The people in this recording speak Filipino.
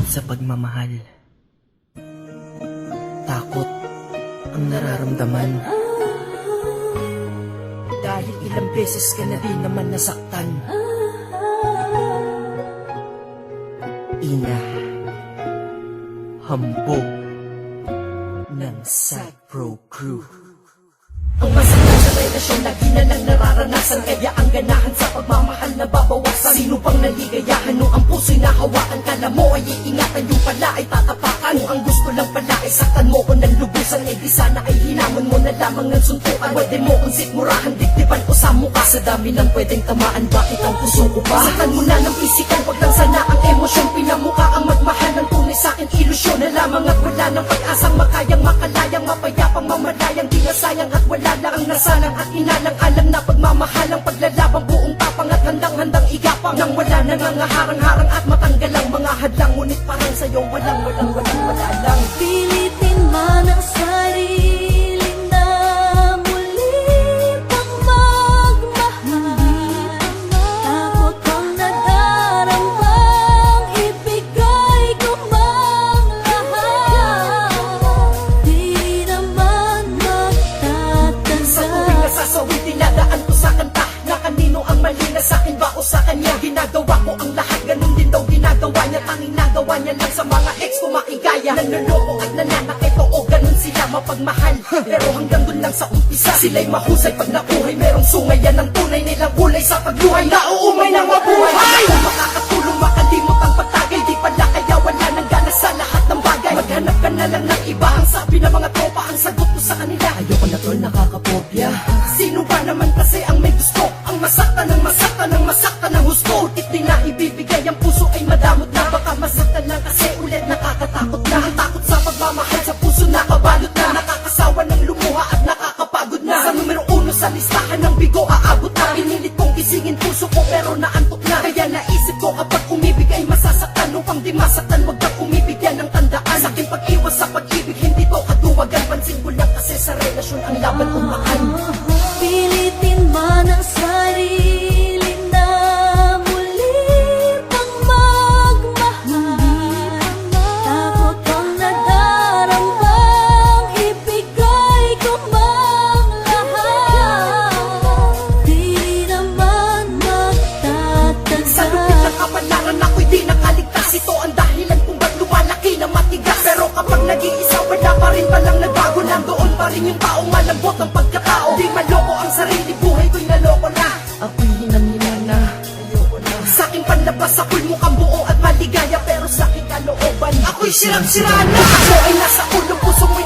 sa pagmamahal. Takot ang nararamdaman. Dahil ilang beses ka na din naman nasaktan. Ina, hambog ng Sad Pro Crew. Ang masakit sa relasyon lagi na lang nararanasan, kaya ang ganahan sa pagmamahal na babawasan. Sino pang naligayahan nung ang puso'y nahawakan? Kala mo ay iingatan, yung pala ay tatapakan. Kung ang gusto lang pala ay saktan mo ko ng lubusan, eh di sana ay hinamon mo na lamang ng suntukan. Pwede mo kong sikmurahan, dikdiban ko sa mukha. Sa dami ng pwedeng tamaan, bakit ang puso ko ba? Saktan mo na ng pisikal, wag lang sana ang emosyon. Pinamukha ang magmahal ng tunay sa'kin, ilusyon na lamang at wala ng pag-asang makayang makalayang, mapayapang mamalayang. Di na sayang at wala lang ang nasalang at inalang. Alam na pagmamahalang paglalabang, buong tapang at handang-handang igapang. Nang wala na nga harang-harang at matanggal ang mga hadlang, ngunit parang sa'yo wala lang. Pilitin man ang sarili na muli pang magmahal. Takot ang nadarambang, ibigay ko mang lahat. Di naman magtatagal. Sa tuwing nasasawi, dinadaan ko sa kanta na kanino ang mali, na sa'kin ba o sa kanya? Ginagawa ko ang lahat, ganun din daw ginagawa niya. Tanging nagawa niya lang sa mga ex ko makigaya. Nanloloko at nananakit, oo ganun sila mapagmahal. Pero hanggang dun lang sa umpisa, sila'y mahusay pag nakuhay. Merong sungay yan ang tunay nilang kulay sa pagluhay. Nauumay ng mabuhay, makakatulong makalimot ang pagtagay. Di pala kaya wala nang gana sa lahat ng bagay. Maghanap ka na lang ng iba, ang sabi ng mga tropa. Ang sagot ko sa kanila, ayoko na tol, nakakapopya. Sino ba naman kasi ang may gusto? Ang masaktan ng masaktan ng masaktan ng husto. Utit di na ibibigay, ang puso ay madamot na. Baka masaktan lang kasi ulit nakakatakot na. Ang takot sa pagmamahal sa puso nakabalot na. Nakakasawa ng lumuha at nakakapagod na. Sa numero 1 sa listahan ng bigo aabot na. Pinilit kong gisingin puso ko pero naantok na. Kaya naisip ko kapag umibig ay masasaktan. Upang di masaktan wag kang umibig, yan ang tandaan. Sa aking pag-iwas sa pag-ibig hindi to kaduwagan. Pansin ko lang kasi sa relasyon ang laban umaan. Pilitin man ang sarili na muli pang magmahal. Takot ang nadarambang, ibigay ko mang lahat. Di naman magtatagal. Sa lupit ng kapalaran ako'y di nakaligtas. Ito ang dahilan kung ba't lumalaki na matigas. Pero kapag nag-iisa wala pa rin palang nagbago. Nandoon pa rin yung taong malambot ang pagkatao. Di maloko ang sarili, buhay ko'y naloko na. Ako'y hinamina na, ayoko na. Sa aking panlabas ako'y mukhang buo at maligaya, pero sa aking kalooban ako'y sirang-sira na. Ako ay nasa ulo, puso mo'y